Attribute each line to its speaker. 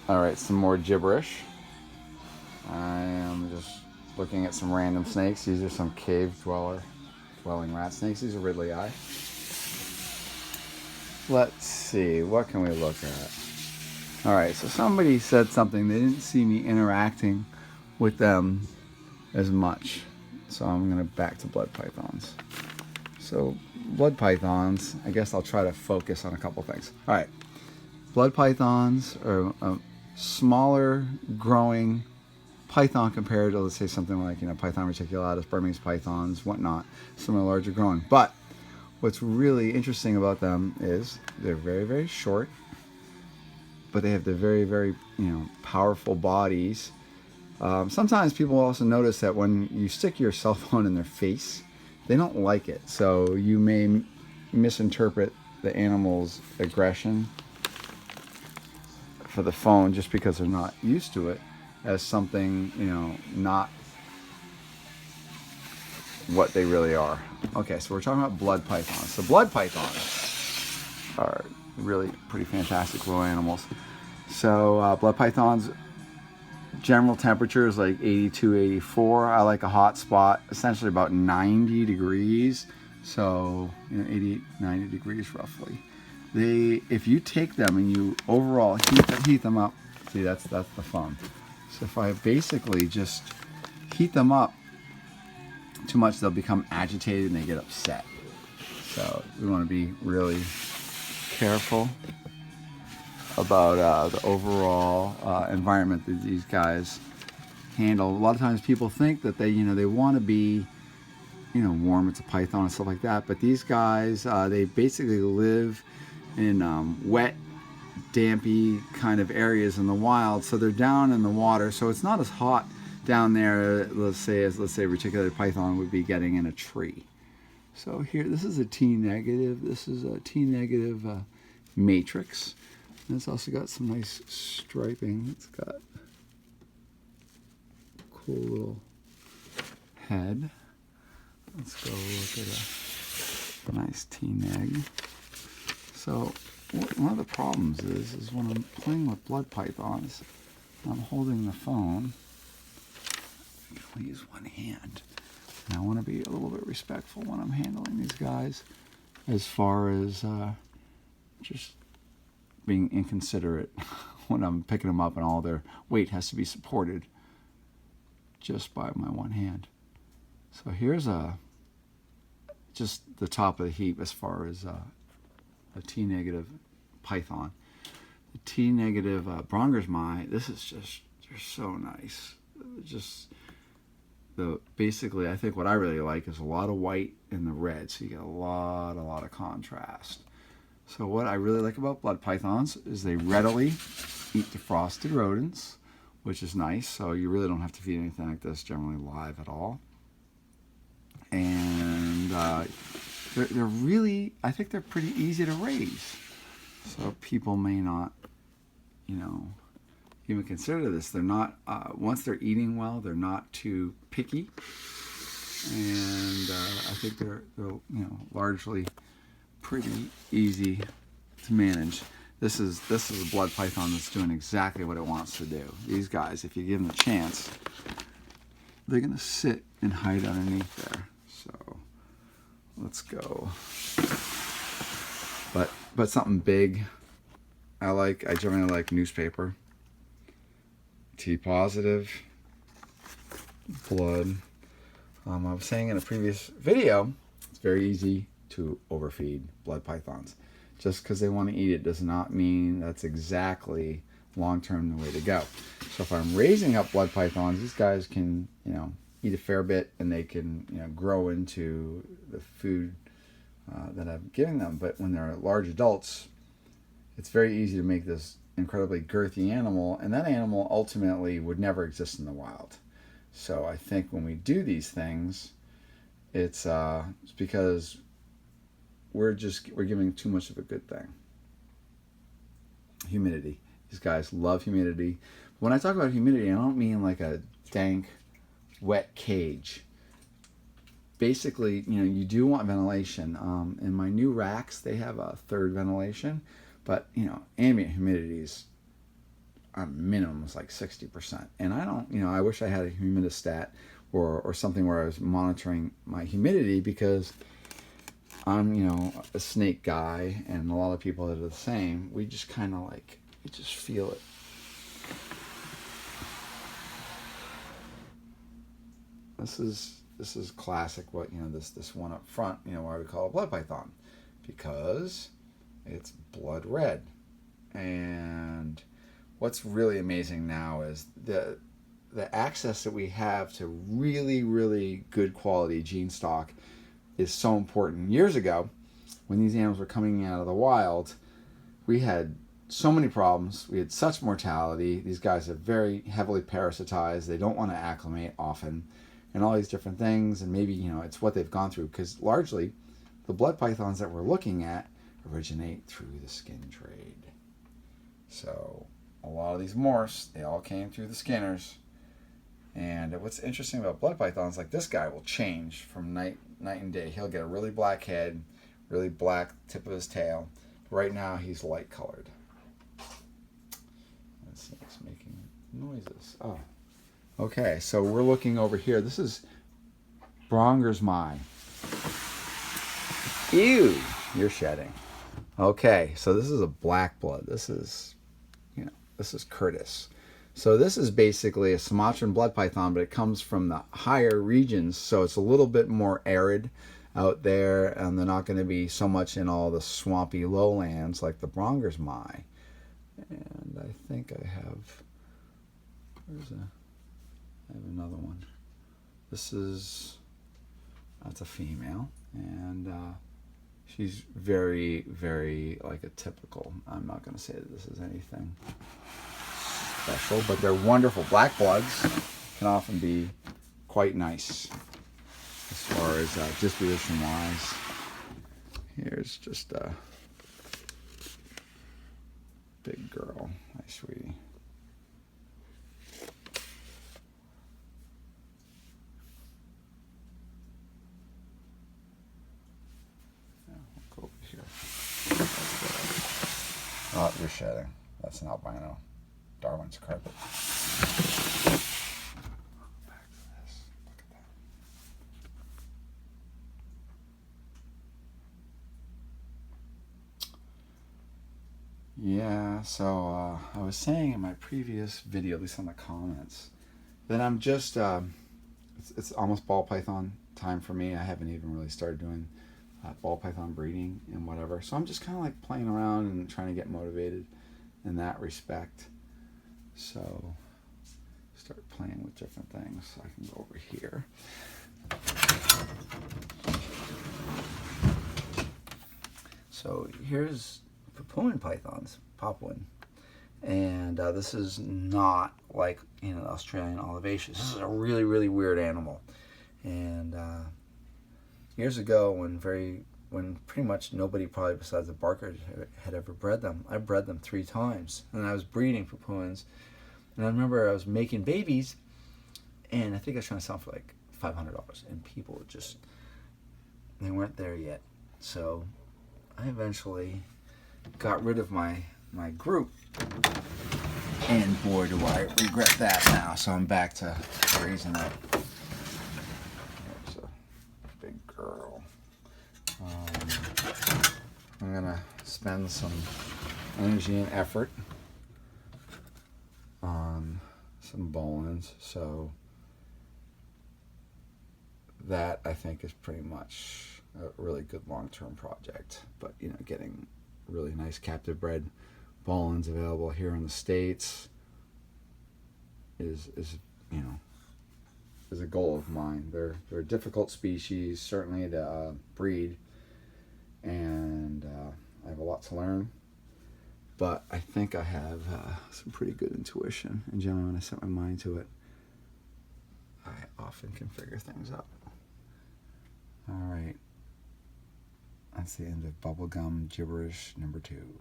Speaker 1: Alright, some more gibberish. I am just looking at some random snakes. These are some cave dwelling rat snakes. These are Ridley eye. Let's see, what can we look at? Alright, so somebody said something. They didn't see me interacting with them as much. So I'm going to back to blood pythons. So blood pythons, I guess I'll try to focus on a couple things. Alright, blood pythons are a smaller growing python compared to, let's say, something like, Python reticulatus, Burmese pythons, whatnot. Some are larger growing. But what's really interesting about them is they're very, very short, but they have the very, very, powerful bodies. Sometimes people also notice that when you stick your cell phone in their face, they don't like it. So you may misinterpret the animal's aggression for the phone just because they're not used to it as something, not what they really are. Okay, so we're talking about blood pythons. So blood pythons are really pretty fantastic little animals. So blood pythons, general temperature is like 82, 84. I like a hot spot, essentially about 90 degrees. So, 88, 90 degrees roughly. If you take them and you overall heat them up, see, that's the fun. So if I basically just heat them up too much, they'll become agitated and they get upset. So we want to be really careful about the overall environment that these guys handle. A lot of times people think that they want to be, warm. It's a python and stuff like that. But these guys, they basically live in wet, dampy kind of areas in the wild, so they're down in the water, so it's not as hot down there, let's say reticulated python would be getting in a tree. So here, this is a T negative. This is a T negative matrix. And it's also got some nice striping. It's got a cool little head. Let's go look at a nice T neg. So one of the problems is when I'm playing with blood pythons, I'm holding the phone. I use one hand. And I want to be a little bit respectful when I'm handling these guys, as far as just being inconsiderate when I'm picking them up and all their weight has to be supported just by my one hand. So here's just the top of the heap as far as a T negative python. The T negative Bronger's Mai, this is just, they're so nice. Just basically, I think what I really like is a lot of white in the red, so you get a lot of contrast. So what I really like about blood pythons is they readily eat defrosted rodents, which is nice. So you really don't have to feed anything like this generally live at all. And they're really, I think they're pretty easy to raise. So people may not, even consider this. They're not, once they're eating well, they're not too picky. And I think they're largely pretty easy to manage. This is a blood python that's doing exactly what it wants to do. These guys, if you give them a chance, they're gonna sit and hide underneath there. So let's go. But something big. I generally like newspaper. T positive, blood. I was saying in a previous video, it's very easy to overfeed blood pythons. Just because they want to eat it does not mean that's exactly long-term the way to go. So if I'm raising up blood pythons, these guys can, eat a fair bit, and they can, grow into the food that I'm giving them. But when they're large adults, it's very easy to make this incredibly girthy animal, and that animal ultimately would never exist in the wild. So I think when we do these things, it's because we're giving too much of a good thing. Humidity. These guys love humidity. When I talk about humidity, I don't mean like a dank, wet cage. Basically, you do want ventilation. In my new racks, they have a third ventilation, but ambient humidity is a minimum is like 60%. And I don't, I wish I had a humidistat or something where I was monitoring my humidity, because I'm, a snake guy, and a lot of people that are the same. We just kind of like, you just feel it. This is classic. What this one up front, why we call it blood python, because it's blood red. And what's really amazing now is the access that we have to really, really good quality gene stock is so important. Years ago, when these animals were coming out of the wild, we had so many problems. We had such mortality. These guys are very heavily parasitized. They don't want to acclimate often, and all these different things. And maybe, it's what they've gone through, because largely the blood pythons that we're looking at originate through the skin trade. So a lot of these morphs, they all came through the skinners. And what's interesting about blood pythons, like this guy will change from night and day. He'll get a really black head, really black tip of his tail. Right now he's light colored. Let's see, it's making noises. Oh, okay. So we're looking over here. This is Bronger's Mai. Ew, you're shedding. Okay, so this is a black blood. This is Curtis. So this is basically a Sumatran blood python, but it comes from the higher regions, so it's a little bit more arid out there, and they're not going to be so much in all the swampy lowlands like the Bronger's Mai. And I think I have another one. That's a female, and she's very, very like a typical. I'm not going to say that this is anything special, but they're wonderful. Black bloods can often be quite nice as far as disposition wise. Here's just a big girl. Hi, sweetie. Yeah, we'll go over here. Oh, you're shedding. That's an albino. Darwin's carpet. Back to this. Look at that. Yeah, so I was saying in my previous video, at least on the comments, that I'm just, it's almost ball python time for me. I haven't even really started doing ball python breeding and whatever. So I'm just kind of like playing around and trying to get motivated in that respect. So start playing with different things. I can go over here. So here's Papuan pythons, Papuan. And this is not like Australian olivaceous. This is a really, really weird animal. And years ago, when pretty much nobody probably besides the Barker had ever bred them, I bred them 3 times. And I was breeding Papuans. And I remember I was making babies, and I think I was trying to sell them for like $500. And people were they weren't there yet. So I eventually got rid of my group. And boy, do I regret that now. So I'm back to raising up. There's a big girl. I'm going to spend some energy and effort on some Bolins. So that, I think, is pretty much a really good long-term project. But, getting really nice captive bred Bolins available here in the States is a goal of mine. They're a difficult species, certainly to breed, and I have a lot to learn. But I think I have some pretty good intuition, and generally when I set my mind to it, I often can figure things out. All right, that's the end of Bubblegum Gibberish number 2.